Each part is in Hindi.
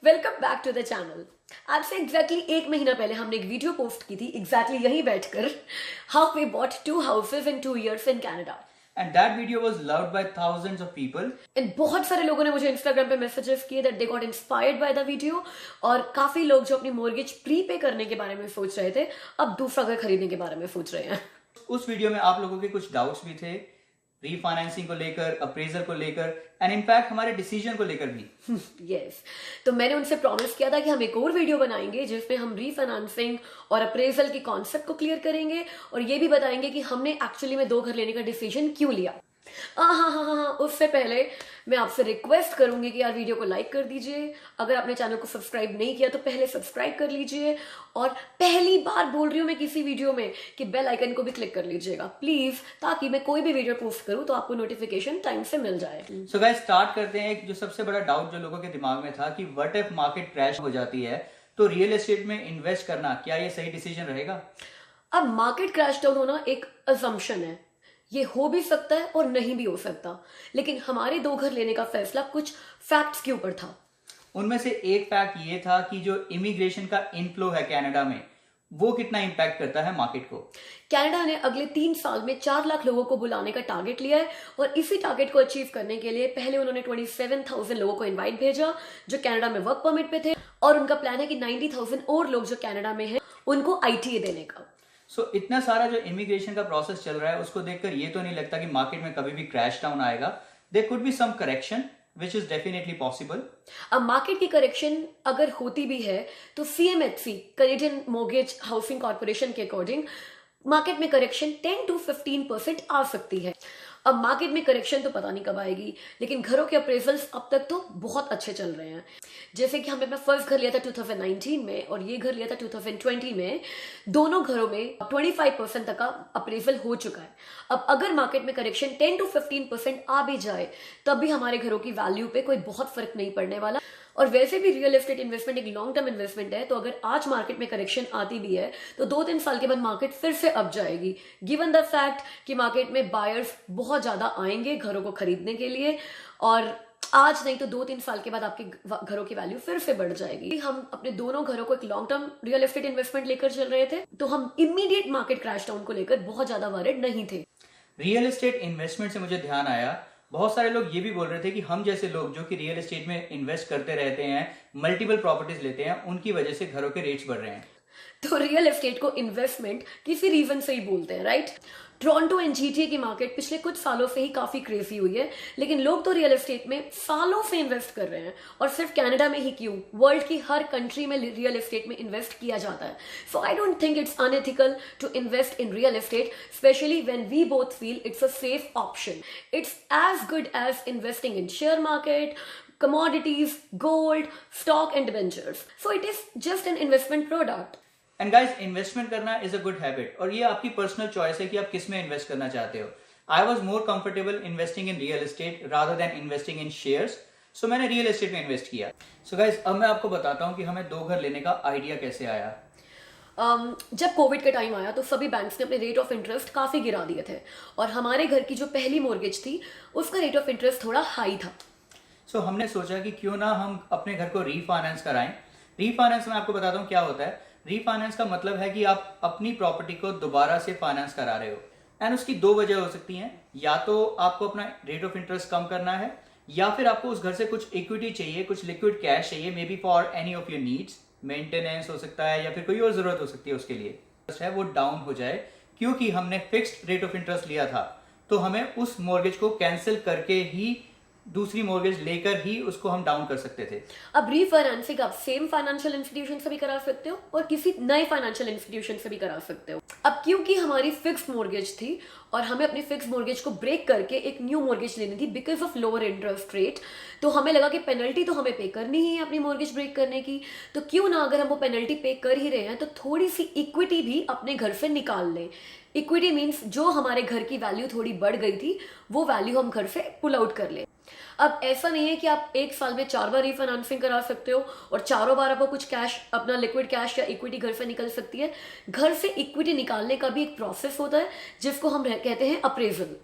Welcome back to the channel. आज से एग्जैक्टली एक महीना पहले हमने एक वीडियो पोस्ट की थी एग्जैक्टली यहीं बैठकर, how we bought 2 houses in 2 years in Canada. And that video was loved by thousands of people. And बहुत सारे लोगों ने मुझे इंस्टाग्राम पे मैसेजेस किए that they got inspired by the video. और काफी लोग जो अपनी मॉर्गेज प्रीपे करने के बारे में सोच रहे थे, अब दूसरा घर खरीदने के बारे में सोच रहे हैं। उस वीडियो में आप लोगों के कुछ डाउट्स भी थे, रीफाइनेंसिंग को लेकर, अप्रेजल को लेकर एंड इनफैक्ट हमारे डिसीजन को लेकर भी। यस तो मैंने उनसे प्रॉमिस किया था कि हम एक और वीडियो बनाएंगे जिसमें हम रीफाइनेंसिंग और अप्रेजल की कॉन्सेप्ट को क्लियर करेंगे और ये भी बताएंगे कि हमने एक्चुअली में 2 घर लेने का डिसीजन क्यों लिया। हाँ, उससे पहले मैं आपसे रिक्वेस्ट करूंगी कि यार वीडियो को लाइक कर दीजिए। अगर आपने चैनल को सब्सक्राइब नहीं किया तो पहले सब्सक्राइब कर लीजिए और पहली बार बोल रही हूँ मैं किसी वीडियो में कि बेल आइकन को भी क्लिक कर लीजिएगा प्लीज, ताकि मैं कोई भी वीडियो पोस्ट करूँ तो आपको नोटिफिकेशन टाइम से मिल जाए। सो गाइस स्टार्ट करते हैं। जो सबसे बड़ा डाउट जो लोगों के दिमाग में था कि व्हाट इफ मार्केट क्रैश हो जाती है तो रियल एस्टेट में इन्वेस्ट करना क्या ये सही डिसीजन रहेगा? अब मार्केट क्रैश डाउन होना एक असम्पशन है, ये हो भी सकता है और नहीं भी हो सकता, लेकिन हमारे 2 घर लेने का फैसला कुछ फैक्ट्स के ऊपर था। उनमें से एक फैक्ट ये था कि जो इमिग्रेशन का इनफ्लो है कनाडा में, वो कितना इंपैक्ट करता है मार्केट को। कनाडा ने अगले 3 साल में 4 लाख लोगों को बुलाने का टारगेट लिया है और इसी टारगेट को अचीव करने के लिए पहले उन्होंने 27,000 लोगों को इनवाइट भेजा जो कनाडा में वर्क परमिट पे थे, और उनका प्लान है कि 90,000 और लोग जो कनाडा में हैं उनको ITA देने का। सो इतना सारा जो इमिग्रेशन का प्रोसेस चल रहा है उसको देखकर ये तो नहीं लगता कि मार्केट में कभी भी क्रैश डाउन आएगा। There could be some correction which is definitely possible. अब मार्केट की करेक्शन अगर होती भी है तो CMHC Canadian mortgage housing corporation के अकॉर्डिंग मार्केट में करेक्शन 10 to 15% आ सकती है। अब मार्केट में करेक्शन तो पता नहीं कब आएगी, लेकिन घरों के अप्रेजल्स अब तक तो बहुत अच्छे चल रहे हैं। जैसे कि हमने अपना फर्स्ट घर लिया था 2019 में और ये घर लिया था 2020 में, दोनों घरों में 25% तक का अप्रेजल हो चुका है। अब अगर मार्केट में करेक्शन 10 to 15% आ भी जाए तब भी हमारे घरों की वैल्यू पे कोई बहुत फर्क नहीं पड़ने वाला। और वैसे भी रियल एस्टेट इन्वेस्टमेंट एक लॉन्ग टर्म इन्वेस्टमेंट है, तो अगर आज मार्केट में करेक्शन आती भी है तो 2-3 साल के बाद मार्केट फिर से अप जाएगी, गिवन द फैक्ट कि मार्केट में बायर्स बहुत ज्यादा आएंगे घरों को खरीदने के लिए, और आज नहीं तो 2-3 साल के बाद आपके घरों की वैल्यू फिर से बढ़ जाएगी। हम अपने दोनों घरों को एक long term real estate investment लेकर चल रहे थे, तो हम इमीडिएट मार्केट क्रैश डाउन को लेकर बहुत ज्यादा वरीड नहीं थे। रियल एस्टेट इन्वेस्टमेंट से मुझे ध्यान आया, बहुत सारे लोग ये भी बोल रहे थे कि हम जैसे लोग जो कि रियल एस्टेट में इन्वेस्ट करते रहते हैं, मल्टीपल प्रॉपर्टीज लेते हैं, उनकी वजह से घरों के रेट्स बढ़ रहे हैं। तो रियल एस्टेट को इन्वेस्टमेंट किसी रीजन से ही बोलते हैं, राइट? टोरंटो एंड GTA की मार्केट पिछले कुछ सालों से ही काफी क्रेजी हुई है, लेकिन लोग तो रियल एस्टेट में सालों से इन्वेस्ट कर रहे हैं। और सिर्फ कनाडा में ही क्यों, वर्ल्ड की हर कंट्री में रियल एस्टेट में इन्वेस्ट किया जाता है। So I don't think it's unethical to invest in real estate, specially when we both feel it's a safe option. It's as good as investing in share market, commodities, gold, stock and debentures. So it is just an investment product. And guys investment करना इज अ गुड हैबिट और ये आपकी पर्सनल चॉइस है कि आप किस में इन्वेस्ट करना चाहते हो। I was more comfortable investing in real estate rather than investing in shares, so मैंने रियल एस्टेट में इन्वेस्ट किया। सो गाइस अब मैं आपको बताता हूँ कि हमें 2 घर लेने का आइडिया कैसे आया। जब कोविड का टाइम आया तो सभी बैंक्स ने अपने रेट ऑफ इंटरेस्ट काफी गिरा दिए थे और हमारे घर की जो पहली मॉर्गेज थी उसका रेट ऑफ इंटरेस्ट थोड़ा हाई था। सो हमने सोचा कि क्यों ना हम अपने घर को रीफाइनेंस कराएं। रीफाइनेंस में आपको बताता हूँ क्या होता है। रीफाइनेंस का मतलब है कि आप अपनी प्रॉपर्टी को दोबारा से फाइनेंस करा रहे हो, एंड उसकी 2 वजह हो सकती हैं। या तो आपको अपना रेट ऑफ इंटरेस्ट कम करना है, या फिर आपको उस घर से कुछ इक्विटी चाहिए, कुछ लिक्विड कैश चाहिए, may be for any of your needs, maintenance हो सकता है या फिर कोई और जरूरत हो सकती है उसके लिए, है वो डाउन हो जाए। क्योंकि हमने फिक्स्ड रेट ऑफ इंटरेस्ट लिया था तो हमें उस मॉर्गेज को कैंसिल करके ही दूसरी मॉर्गेज लेकर ही उसको हम डाउन कर सकते थे। अब रीफाइनेंसिंग आप सेम फाइनेंशियल इंस्टीट्यूशन से भी करा सकते हो और किसी नए फाइनेंशियल इंस्टीट्यूशन से भी करा सकते हो। अब क्योंकि हमारी फिक्स्ड मॉर्गेज थी और हमें अपनी फिक्स्ड मॉर्गेज को ब्रेक करके एक न्यू मॉर्गेज लेनी थी because of lower interest rate, तो हमें लगा कि पेनल्टी तो हमें पे करनी ही है अपनी मॉर्गेज ब्रेक करने की, तो क्यों ना अगर हम वो पेनल्टी पे कर ही रहे हैं तो थोड़ी सी इक्विटी भी अपने घर से निकाल लें। इक्विटी मीन्स जो हमारे घर की वैल्यू थोड़ी बढ़ गई थी वो वैल्यू हम घर से पुल आउट कर लें। अब ऐसा नहीं है कि आप 1 साल में 4 बार रीफाइनेंसिंग करा सकते हो और चारों बार आपको कुछ कैश, अपना लिक्विड कैश या इक्विटी घर से निकल सकती है। घर से इक्विटी निकालने का भी एक प्रोसेस होता है जिसको हम कहते हैं अप्रेजल।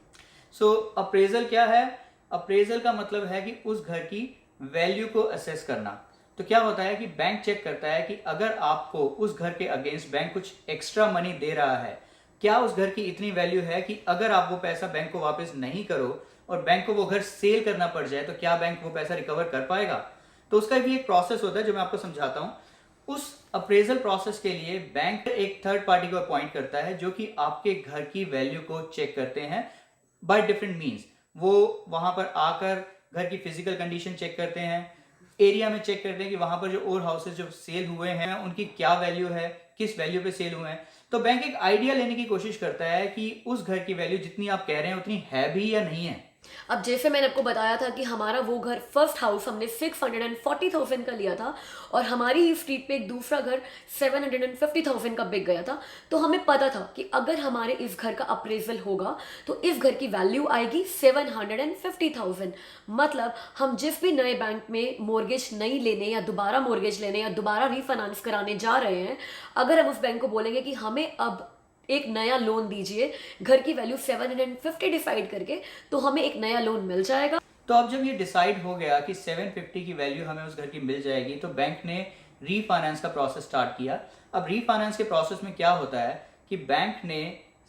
सो अप्रेजल क्या है? अप्रेजल का मतलब है कि उस घर की वैल्यू को असेस करना। तो क्या होता है कि बैंक चेक करता है कि अगर आपको उस घर के अगेंस्ट बैंक कुछ एक्स्ट्रा मनी दे रहा है, क्या उस घर की इतनी वैल्यू है कि अगर आप वो पैसा बैंक को वापस नहीं करो और बैंक को वो घर सेल करना पड़ जाए तो क्या बैंक वो पैसा रिकवर कर पाएगा। तो उसका भी एक प्रोसेस होता है जो मैं आपको समझाता हूं। उस अप्रेजल प्रोसेस के लिए बैंक एक थर्ड पार्टी को अपॉइंट करता है जो कि आपके घर की वैल्यू को चेक करते हैं बाय डिफरेंट मीन्स। वो वहां पर आकर घर की फिजिकल कंडीशन चेक करते हैं, एरिया में चेक करते हैं कि वहां पर जो और हाउसेज जो सेल हुए हैं उनकी क्या वैल्यू है, किस वैल्यू पे सेल हुए हैं। तो बैंक एक आइडिया लेने की कोशिश करता है कि उस घर की वैल्यू जितनी आप कह रहे हैं उतनी है भी या नहीं है। अब जैसे मैंने आपको बताया था कि हमारा वो घर फर्स्ट हाउस हमने 640,000 का लिया था और हमारी ही स्ट्रीट पे एक दूसरा घर 750,000 का बिक गया था। तो हमें पता था कि अगर हमारे इस घर का अप्रेजल होगा तो इस घर की वैल्यू आएगी 750,000। मतलब हम जिस भी नए बैंक में मोर्गेज नहीं लेने या दोबारा मोर्गेज लेने या दोबारा रीफाइनेंस कराने जा रहे हैं, अगर हम उस बैंक को बोलेंगे कि हमें अब एक नया लोन दीजिए घर की वैल्यू 750 डिसाइड करके, तो हमें एक नया लोन मिल जाएगा। तो अब जब ये डिसाइड हो गया कि 750 की वैल्यू हमें उस घर की मिल जाएगी तो बैंक ने रीफाइनेंस का प्रोसेस स्टार्ट किया। अब रीफाइनेंस के प्रोसेस में क्या होता है कि बैंक ने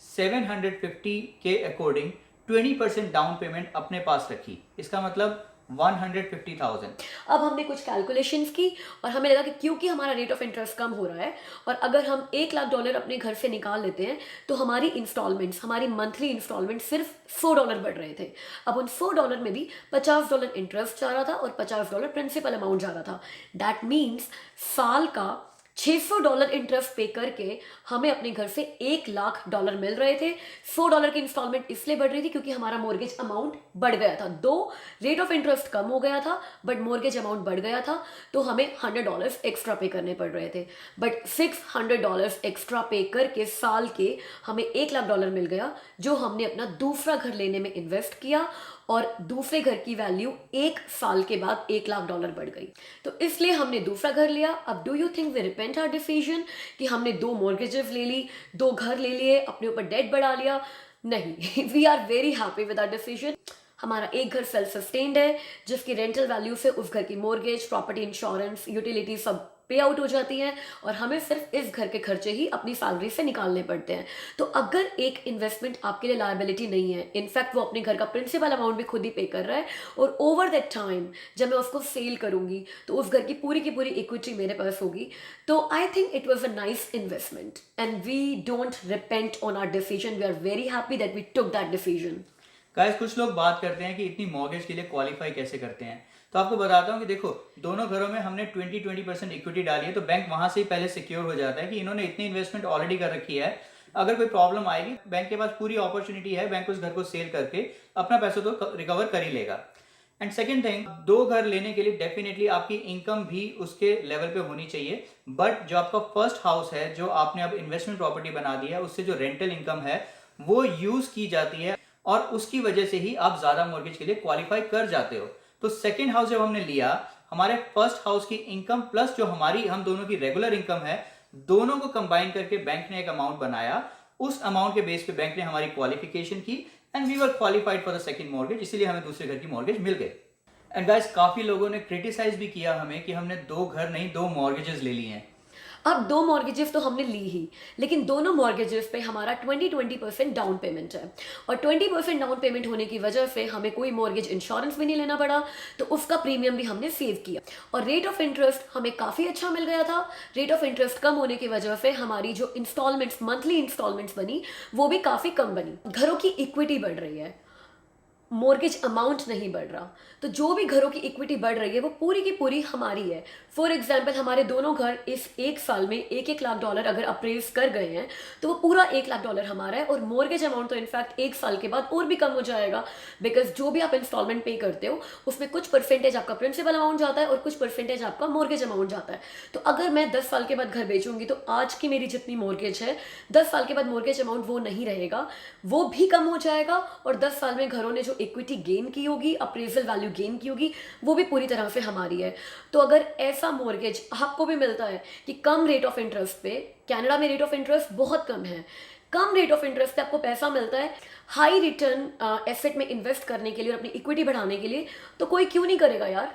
750 के अकॉर्डिंग 20% डाउन पेमेंट अपने पास रखी। इसका मतलब 150,000। अब हमने कुछ कैलकुलेशंस की और हमें लगा कि क्योंकि हमारा रेट ऑफ इंटरेस्ट कम हो रहा है और अगर हम $1,00,000 अपने घर से निकाल लेते हैं तो हमारी इंस्टॉलमेंट्स, हमारी मंथली इंस्टॉलमेंट सिर्फ $100 बढ़ रहे थे। अब उन $100 में भी $50 इंटरेस्ट जा रहा था और $50 प्रिंसिपल अमाउंट जा रहा था। दैट मीन्स साल का $600 इंटरेस्ट पे करके हमें अपने घर से $1,00,000 मिल रहे थे। $100 की इंस्टॉलमेंट इसलिए बढ़ रही थी क्योंकि हमारा मोर्गेज अमाउंट बढ़ गया था। दो रेट ऑफ इंटरेस्ट कम हो गया था बट मोर्गेज अमाउंट बढ़ गया था, तो हमें $100 एक्स्ट्रा पे करने पड़ रहे थे। बट $600 एक्स्ट्रा पे करके साल के हमें $1,00,000 मिल गया जो हमने अपना दूसरा घर लेने में इन्वेस्ट किया और दूसरे घर की वैल्यू एक साल के बाद $1,00,000 बढ़ गई। तो इसलिए हमने दूसरा घर लिया। अब do you think we repent our decision कि हमने 2 मॉर्गेजेस ले ली, 2 घर ले लिए, अपने ऊपर डेट बढ़ा लिया? नहीं, we are very happy with our decision. हमारा एक घर सेल्फ सस्टेन्ड है जिसकी रेंटल वैल्यू से उस घर की मॉर्गेज, प्रॉपर्टी इंश्योरेंस, यूटिलिटी सब पे आउट हो जाती हैं और हमें सिर्फ इस घर के खर्चे ही अपनी सैलरी से निकालने पड़ते हैं। तो अगर एक इन्वेस्टमेंट आपके लिए लायबिलिटी नहीं है, इनफैक्ट वो अपने घर का प्रिंसिपल अमाउंट भी खुद ही पे कर रहा है और ओवर दैट टाइम जब मैं उसको सेल करूंगी तो उस घर की पूरी इक्विटी मेरे पास होगी, तो I think it was a nice investment and we don't repent on our decision. We are very happy that we took that decision. Guys, कुछ लोग बात करते हैं कि इतनी मॉर्गेज के लिए क्वालिफाई कैसे करते हैं। तो आपको बताता हूं कि देखो, दोनों घरों में हमने 20% इक्विटी डाली है, तो बैंक वहां से ही पहले सिक्योर हो जाता है कि इन्होंने इतनी इन्वेस्टमेंट ऑलरेडी कर रखी है। अगर कोई प्रॉब्लम आएगी बैंक के पास पूरी अपॉर्चुनिटी है, बैंक उस घर को सेल करके अपना पैसा तो रिकवर कर ही लेगा। एंड सेकेंड थिंग, 2 घर लेने के लिए डेफिनेटली आपकी इनकम भी उसके लेवल पे होनी चाहिए। बट जो आपका फर्स्ट हाउस है, जो आपने अब इन्वेस्टमेंट प्रॉपर्टी बना दी है, उससे जो रेंटल इनकम है वो यूज की जाती है और उसकी वजह से ही आप ज्यादा मॉर्गेज के लिए क्वालिफाई कर जाते हो। तो सेकेंड हाउस जब हमने लिया, हमारे फर्स्ट हाउस की इनकम प्लस जो हम दोनों की रेगुलर इनकम है, दोनों को कंबाइन करके बैंक ने एक अमाउंट बनाया। उस अमाउंट के बेस पे बैंक ने हमारी क्वालिफिकेशन की and we were qualified for the second mortgage, इसीलिए हमें दूसरे घर की मॉर्गेज मिल गई। एंड गाइस, काफी लोगों ने क्रिटिसाइज भी किया हमें कि हमने 2 घर नहीं 2 मॉर्गेजेस ले ली हैं। अब 2 मॉर्गेजेस तो हमने ली ही, लेकिन दोनों मॉर्गेजेस पे हमारा 20% डाउन पेमेंट है और 20% डाउन पेमेंट होने की वजह से हमें कोई मॉर्गेज इंश्योरेंस भी नहीं लेना पड़ा, तो उसका प्रीमियम भी हमने सेव किया और रेट ऑफ इंटरेस्ट हमें काफ़ी अच्छा मिल गया था। रेट ऑफ इंटरेस्ट कम होने की वजह से हमारी जो इंस्टॉलमेंट्स, मंथली इंस्टॉलमेंट्स बनी वो भी काफ़ी कम बनी। घरों की इक्विटी बढ़ रही है, मॉर्गेज अमाउंट नहीं बढ़ रहा, तो जो भी घरों की इक्विटी बढ़ रही है वो पूरी की पूरी हमारी है। फॉर एग्जाम्पल, हमारे दोनों घर इस एक साल में $1,00,000 अगर अप्रेज कर गए हैं तो वो पूरा $1,00,000 हमारा है और मॉर्गेज अमाउंट तो इनफैक्ट एक साल के बाद और भी कम हो जाएगा, बिकॉज जो भी आप इंस्टॉलमेंट पे करते हो उसमें कुछ परसेंटेज आपका प्रिंसिपल अमाउंट जाता है और कुछ परसेंटेज आपका मॉर्गेज अमाउंट जाता है। तो अगर मैं 10 साल के बाद घर बेचूंगी तो आज की मेरी जितनी मॉर्गेज है 10 साल के बाद मॉर्गेज अमाउंट वो नहीं रहेगा, वो भी कम हो जाएगा और 10 साल में घरों ने जो इक्विटी गेन की होगी, अप्रेजल वैल्यू गेन की होगी, वो भी पूरी तरह से हमारी है। तो अगर ऐसा मॉर्गेज आपको भी मिलता है कि कम रेट ऑफ इंटरेस्ट पे, कनाडा में रेट ऑफ इंटरेस्ट बहुत कम है, कम रेट ऑफ इंटरेस्ट पे आपको पैसा मिलता है हाई रिटर्न एसेट में इन्वेस्ट करने के लिए और अपनी इक्विटी बढ़ाने के लिए, तो कोई क्यों नहीं करेगा यार।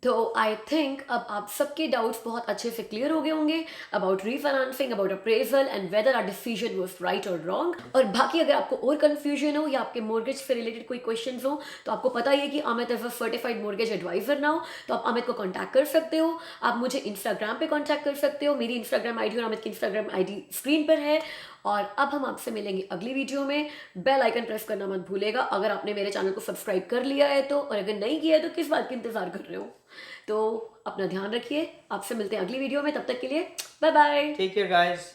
तो आई थिंक अब आप सबके डाउट्स बहुत अच्छे से क्लियर हो गए होंगे about refinancing, about appraisal and whether our decision was right और रॉन्ग। और बाकी अगर आपको और कंफ्यूजन हो या आपके मोर्गेज से रिलेटेड कोई क्वेश्चन हो तो आपको पता ही है कि Amit is a certified mortgage advisor now, तो आप अमित को कॉन्टैक्ट कर सकते हो। आप मुझे इंस्टाग्राम पे कॉन्टैक्ट कर सकते हो, मेरी इंस्टाग्राम आईडी और अमित की इंस्टाग्राम आईडी स्क्रीन पर है। और अब हम आपसे मिलेंगे अगली वीडियो में। बेल आइकन प्रेस करना मत भूलेगा अगर आपने मेरे चैनल को सब्सक्राइब कर लिया है तो, और अगर नहीं किया है तो किस बात की इंतजार कर रहे हो। तो अपना ध्यान रखिए, आपसे मिलते हैं अगली वीडियो में, तब तक के लिए bye bye. Take care guys.